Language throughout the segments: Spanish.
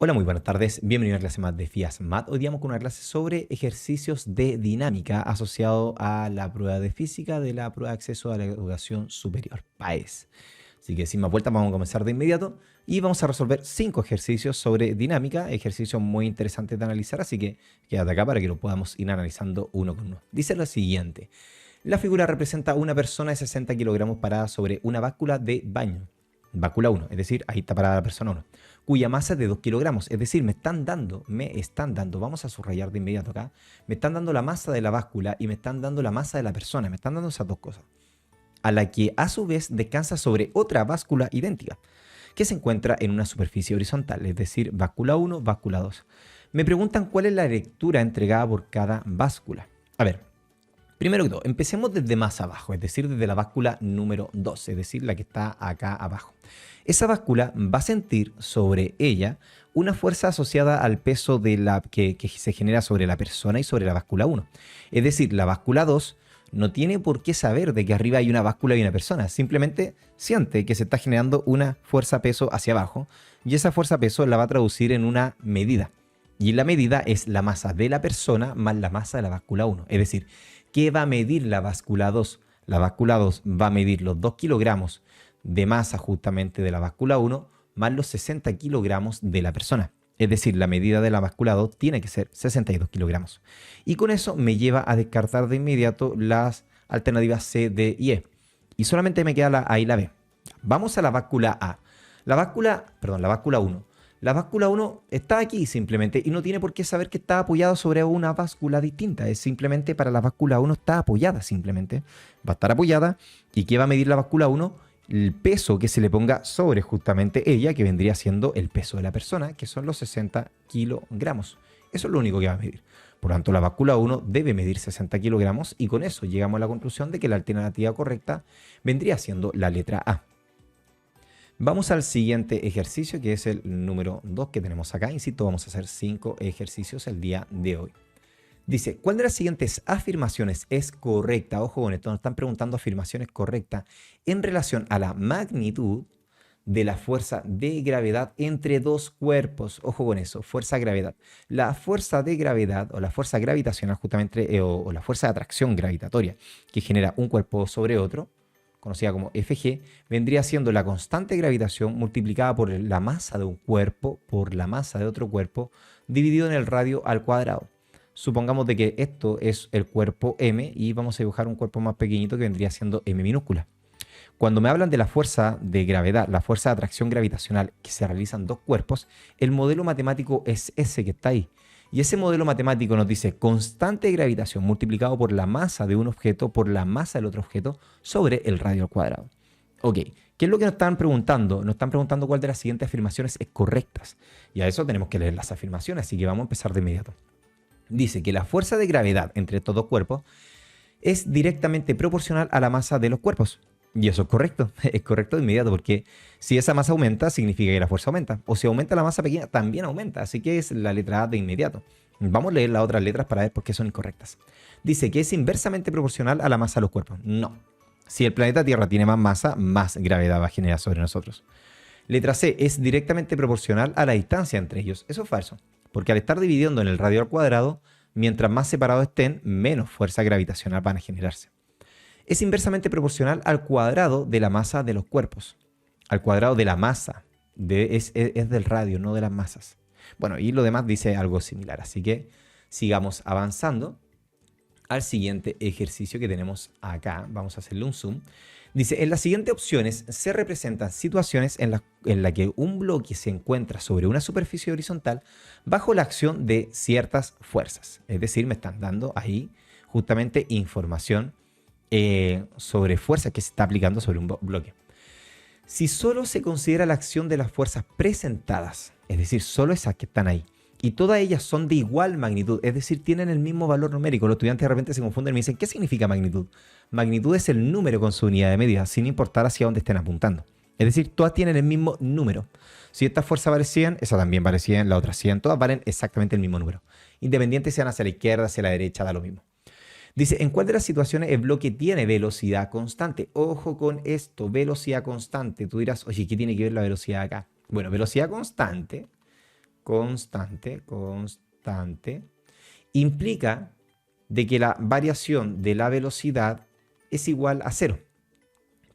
Hola, muy buenas tardes. Bienvenido a una clase más de FIAS Math. Hoy día vamos con una clase sobre ejercicios de dinámica asociado a la prueba de física de la prueba de acceso a la educación superior, PAES. Así que sin más vueltas vamos a comenzar de inmediato y vamos a resolver 5 ejercicios sobre dinámica, ejercicios muy interesantes de analizar, así que quédate acá para que lo podamos ir analizando uno con uno. Dice lo siguiente: la figura representa a una persona de 60 kilogramos parada sobre una báscula de baño. Báscula 1, es decir, ahí está parada la persona 1, cuya masa es de 2 kilogramos, es decir, me están dando, vamos a subrayar de inmediato acá, me están dando la masa de la báscula y me están dando la masa de la persona, me están dando esas dos cosas, a la que a su vez descansa sobre otra báscula idéntica, que se encuentra en una superficie horizontal, es decir, báscula 1, báscula 2. Me preguntan cuál es la lectura entregada por cada báscula. A ver, primero que todo, empecemos desde más abajo, es decir, desde la báscula número 2, es decir, la que está acá abajo. Esa báscula va a sentir sobre ella una fuerza asociada al peso que se genera sobre la persona y sobre la báscula 1. Es decir, la báscula 2 no tiene por qué saber de que arriba hay una báscula y una persona, simplemente siente que se está generando una fuerza-peso hacia abajo y esa fuerza-peso la va a traducir en una medida. Y la medida es la masa de la persona más la masa de la báscula 1. Es decir, ¿qué va a medir la báscula 2? La báscula 2 va a medir los 2 kilogramos de masa justamente de la báscula 1 más los 60 kilogramos de la persona. Es decir, la medida de la báscula 2 tiene que ser 62 kilogramos. Y con eso me lleva a descartar de inmediato las alternativas C, D y E. Y solamente me queda la A y la B. Vamos a la báscula A. La báscula 1. La báscula 1 está aquí simplemente y no tiene por qué saber que está apoyada sobre una báscula distinta. Es simplemente para la báscula 1 está apoyada simplemente. Va a estar apoyada. ¿Y qué va a medir la báscula 1? El peso que se le ponga sobre justamente ella, que vendría siendo el peso de la persona, que son los 60 kilogramos. Eso es lo único que va a medir. Por lo tanto, la báscula 1 debe medir 60 kilogramos y con eso llegamos a la conclusión de que la alternativa correcta vendría siendo la letra A. Vamos al siguiente ejercicio, que es el número 2 que tenemos acá. Insisto, vamos a hacer 5 ejercicios el día de hoy. Dice, ¿cuál de las siguientes afirmaciones es correcta? Ojo con esto, nos están preguntando afirmaciones correctas en relación a la magnitud de la fuerza de gravedad entre dos cuerpos. Ojo con eso, fuerza-gravedad. La fuerza de gravedad o la fuerza gravitacional justamente, o la fuerza de atracción gravitatoria que genera un cuerpo sobre otro, conocida como Fg, vendría siendo la constante de gravitación multiplicada por la masa de un cuerpo por la masa de otro cuerpo dividido en el radio al cuadrado. Supongamos de que esto es el cuerpo M y vamos a dibujar un cuerpo más pequeñito que vendría siendo M minúscula. Cuando me hablan de la fuerza de gravedad, la fuerza de atracción gravitacional que se realizan dos cuerpos, el modelo matemático es ese que está ahí. Y ese modelo matemático nos dice constante de gravitación multiplicado por la masa de un objeto por la masa del otro objeto sobre el radio al cuadrado. Ok, ¿qué es lo que nos están preguntando? Nos están preguntando cuál de las siguientes afirmaciones es correcta. Y a eso tenemos que leer las afirmaciones, así que vamos a empezar de inmediato. Dice que la fuerza de gravedad entre estos dos cuerpos es directamente proporcional a la masa de los cuerpos. Y eso es correcto, es correcto de inmediato, porque si esa masa aumenta, significa que la fuerza aumenta. O si aumenta la masa pequeña, también aumenta. Así que es la letra A de inmediato. Vamos a leer las otras letras para ver por qué son incorrectas. Dice que es inversamente proporcional a la masa de los cuerpos. No. Si el planeta Tierra tiene más masa, más gravedad va a generar sobre nosotros. Letra C, es directamente proporcional a la distancia entre ellos. Eso es falso, porque al estar dividiendo en el radio al cuadrado, mientras más separados estén, menos fuerza gravitacional van a generarse. Es inversamente proporcional al cuadrado de la masa de los cuerpos. Al cuadrado de la masa. Es del radio, no de las masas. Bueno, y lo demás dice algo similar. Así que sigamos avanzando al siguiente ejercicio que tenemos acá. Vamos a hacerle un zoom. Dice, en las siguientes opciones se representan situaciones en la que un bloque se encuentra sobre una superficie horizontal bajo la acción de ciertas fuerzas. Es decir, me están dando ahí justamente información sobre fuerzas que se está aplicando sobre un bloque. Si solo se considera la acción de las fuerzas presentadas, es decir, solo esas que están ahí, y todas ellas son de igual magnitud, es decir, tienen el mismo valor numérico. Los estudiantes de repente se confunden y me dicen, ¿qué significa magnitud? Magnitud es el número con su unidad de medida, sin importar hacia dónde estén apuntando. Es decir, todas tienen el mismo número. Si esta fuerza vale 100, esa también vale 100, la otra 100, todas valen exactamente el mismo número. Independiente sean hacia la izquierda, hacia la derecha, da lo mismo. Dice, ¿en cuál de las situaciones el bloque tiene velocidad constante? Ojo con esto, velocidad constante. Tú dirás, oye, ¿qué tiene que ver la velocidad acá? Bueno, velocidad constante constante, implica de que la variación de la velocidad es igual a cero.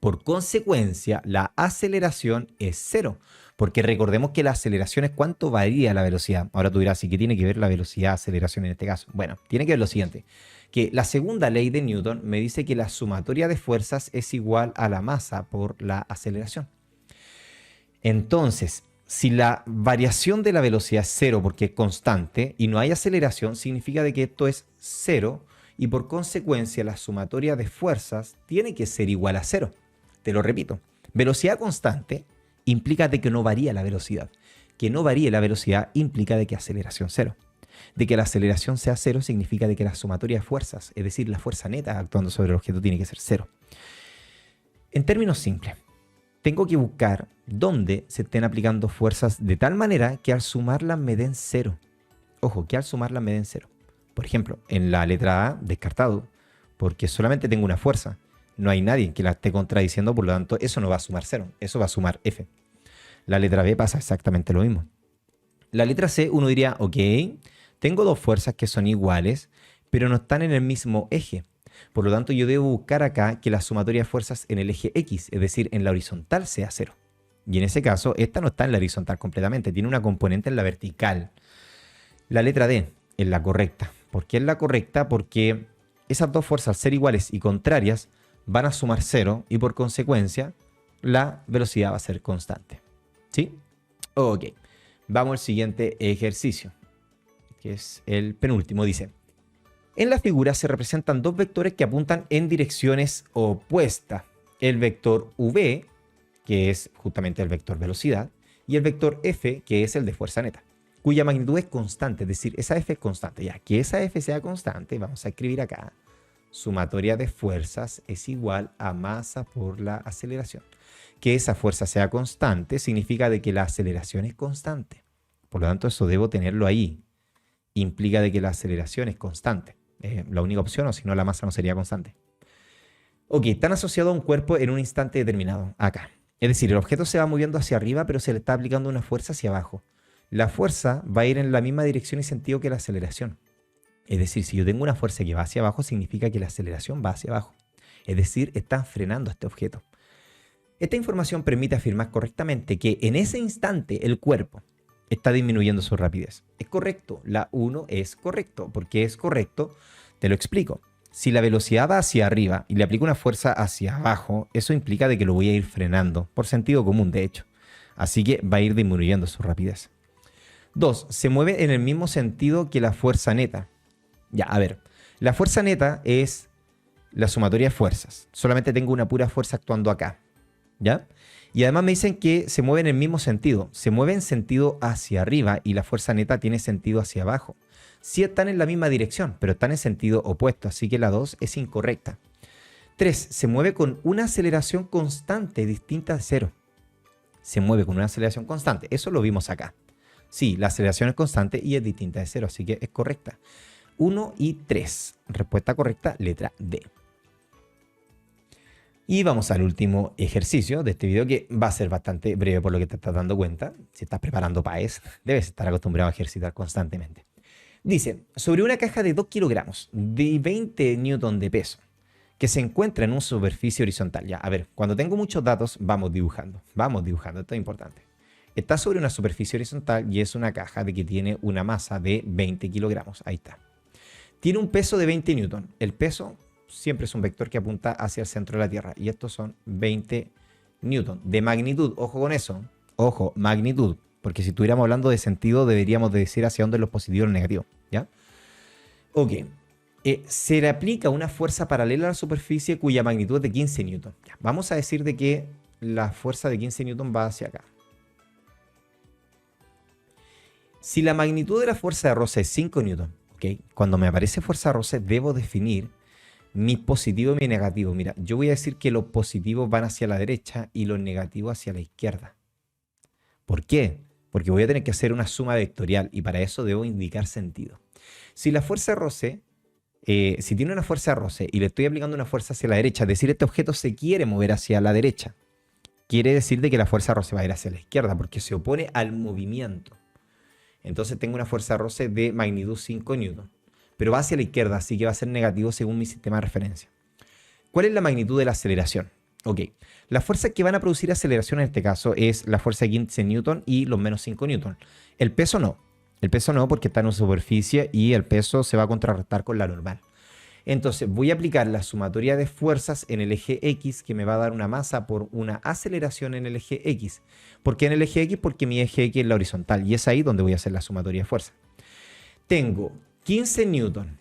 Por consecuencia, la aceleración es cero, porque recordemos que la aceleración es cuánto varía la velocidad. Ahora tú dirás, ¿y qué tiene que ver la velocidad-aceleración en este caso? Bueno, tiene que ver lo siguiente, que la segunda ley de Newton me dice que la sumatoria de fuerzas es igual a la masa por la aceleración. Entonces, si la variación de la velocidad es cero porque es constante y no hay aceleración, significa de que esto es cero y por consecuencia la sumatoria de fuerzas tiene que ser igual a cero. Te lo repito, velocidad constante implica de que no varía la velocidad. Que no varíe la velocidad implica de que aceleración cero. De que la aceleración sea cero significa de que la sumatoria de fuerzas, es decir, la fuerza neta actuando sobre el objeto, tiene que ser cero. En términos simples, tengo que buscar dónde se estén aplicando fuerzas de tal manera que al sumarlas me den cero. Ojo, que al sumarlas me den cero. Por ejemplo, en la letra A, descartado, porque solamente tengo una fuerza. No hay nadie que la esté contradiciendo, por lo tanto, eso no va a sumar cero, eso va a sumar F. La letra B pasa exactamente lo mismo. La letra C, uno diría, ok, tengo dos fuerzas que son iguales, pero no están en el mismo eje. Por lo tanto, yo debo buscar acá que la sumatoria de fuerzas en el eje X, es decir, en la horizontal, sea cero. Y en ese caso, esta no está en la horizontal completamente, tiene una componente en la vertical. La letra D es la correcta. ¿Por qué es la correcta? Porque esas dos fuerzas, al ser iguales y contrarias, van a sumar cero y por consecuencia la velocidad va a ser constante. ¿Sí? Ok. Vamos al siguiente ejercicio, que es el penúltimo. Dice, en la figura se representan dos vectores que apuntan en direcciones opuestas. El vector v, que es justamente el vector velocidad, y el vector f, que es el de fuerza neta, cuya magnitud es constante, es decir, esa f es constante. Ya que esa f sea constante, vamos a escribir acá, sumatoria de fuerzas es igual a masa por la aceleración. Que esa fuerza sea constante significa de que la aceleración es constante. Por lo tanto, eso debo tenerlo ahí. Implica de que la aceleración es constante. La única opción, o si no, la masa no sería constante. Ok, están asociados a un cuerpo en un instante determinado, acá. Es decir, el objeto se va moviendo hacia arriba, pero se le está aplicando una fuerza hacia abajo. La fuerza va a ir en la misma dirección y sentido que la aceleración. Es decir, si yo tengo una fuerza que va hacia abajo, significa que la aceleración va hacia abajo. Es decir, están frenando este objeto. Esta información permite afirmar correctamente que en ese instante el cuerpo está disminuyendo su rapidez. Es correcto, la 1 es correcto. ¿Por qué es correcto? Te lo explico. Si la velocidad va hacia arriba y le aplico una fuerza hacia abajo, eso implica de que lo voy a ir frenando, por sentido común de hecho. Así que va a ir disminuyendo su rapidez. 2. Se mueve en el mismo sentido que la fuerza neta. Ya, a ver, la fuerza neta es la sumatoria de fuerzas. Solamente tengo una pura fuerza actuando acá, ¿ya? Y además me dicen que se mueve en el mismo sentido. Se mueve en sentido hacia arriba y la fuerza neta tiene sentido hacia abajo. Sí están en la misma dirección, pero están en sentido opuesto, así que la 2 es incorrecta. 3. Se mueve con una aceleración constante distinta de 0. Se mueve con una aceleración constante. Eso lo vimos acá. Sí, la aceleración es constante y es distinta de 0, así que es correcta. 1 y 3. Respuesta correcta, letra D. Y vamos al último ejercicio de este video, que va a ser bastante breve por lo que te estás dando cuenta. Si estás preparando PAES, debes estar acostumbrado a ejercitar constantemente. Dice, sobre una caja de 2 kilogramos de 20 newton de peso que se encuentra en una superficie horizontal. Ya, a ver, cuando tengo muchos datos, vamos dibujando, esto es importante. Está sobre una superficie horizontal y es una caja de que tiene una masa de 20 kilogramos. Ahí está. Tiene un peso de 20 newton. El peso siempre es un vector que apunta hacia el centro de la Tierra. Y estos son 20 newton. De magnitud, ojo con eso. Ojo, magnitud. Porque si estuviéramos hablando de sentido, deberíamos de decir hacia dónde los positivos y los negativos. ¿Ya? Ok. Se le aplica una fuerza paralela a la superficie cuya magnitud es de 15 newton. Ya. Vamos a decir de que la fuerza de 15 newton va hacia acá. Si la magnitud de la fuerza de roce es 5 newton, ¿okay? Cuando me aparece fuerza de roce, debo definir mi positivo y mi negativo. Mira, yo voy a decir que los positivos van hacia la derecha y los negativos hacia la izquierda. ¿Por qué? Porque voy a tener que hacer una suma vectorial y para eso debo indicar sentido. Si la fuerza de roce, si tiene una fuerza de roce y le estoy aplicando una fuerza hacia la derecha, es decir, este objeto se quiere mover hacia la derecha, quiere decir de que la fuerza de roce va a ir hacia la izquierda porque se opone al movimiento. Entonces tengo una fuerza de roce de magnitud 5 newton. Pero va hacia la izquierda, así que va a ser negativo según mi sistema de referencia. ¿Cuál es la magnitud de la aceleración? Ok, las fuerzas que van a producir aceleración en este caso es la fuerza de 15 newton y los menos 5 newton. El peso no. El peso no, porque está en una superficie y el peso se va a contrarrestar con la normal. Entonces voy a aplicar la sumatoria de fuerzas en el eje X, que me va a dar una masa por una aceleración en el eje X. ¿Por qué en el eje X? Porque mi eje X es la horizontal y es ahí donde voy a hacer la sumatoria de fuerzas. Tengo 15 newton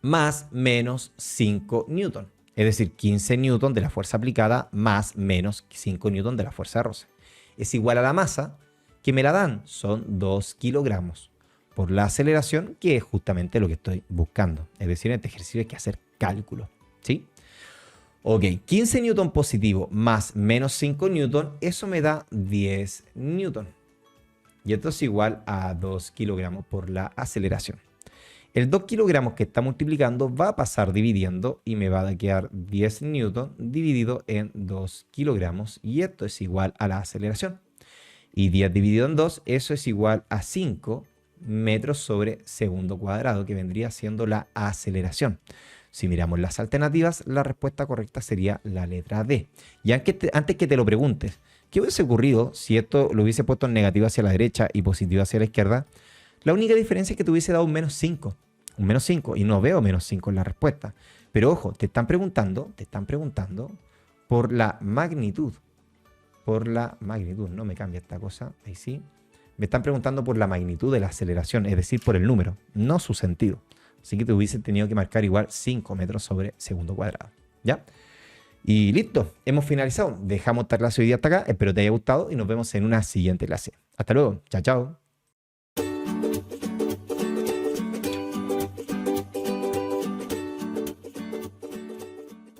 más menos 5 newton. Es decir, 15 newton de la fuerza aplicada más menos 5 newton de la fuerza de roce. Es igual a la masa que me la dan, son 2 kilogramos por la aceleración, que es justamente lo que estoy buscando. Es decir, en este ejercicio hay que hacer cálculo, ¿sí? Ok, 15 newton positivo más menos 5 newton, eso me da 10 newton. Y esto es igual a 2 kilogramos por la aceleración. El 2 kilogramos que está multiplicando va a pasar dividiendo y me va a quedar 10 newton dividido en 2 kilogramos. Y esto es igual a la aceleración. Y 10 dividido en 2, eso es igual a 5 metros sobre segundo cuadrado, que vendría siendo la aceleración. Si miramos las alternativas, la respuesta correcta sería la letra D. Y antes que te lo preguntes, ¿qué hubiese ocurrido si esto lo hubiese puesto en negativo hacia la derecha y positivo hacia la izquierda? La única diferencia es que te hubiese dado un menos 5. Un menos 5. Y no veo menos 5 en la respuesta. Pero ojo, te están preguntando por la magnitud. Por la magnitud. No me cambia esta cosa. Ahí sí. Me están preguntando por la magnitud de la aceleración. Es decir, por el número. No su sentido. Así que te hubiese tenido que marcar igual 5 metros sobre segundo cuadrado. ¿Ya? Y listo. Hemos finalizado. Dejamos esta clase hoy día hasta acá. Espero te haya gustado y nos vemos en una siguiente clase. Hasta luego. Chao, chao.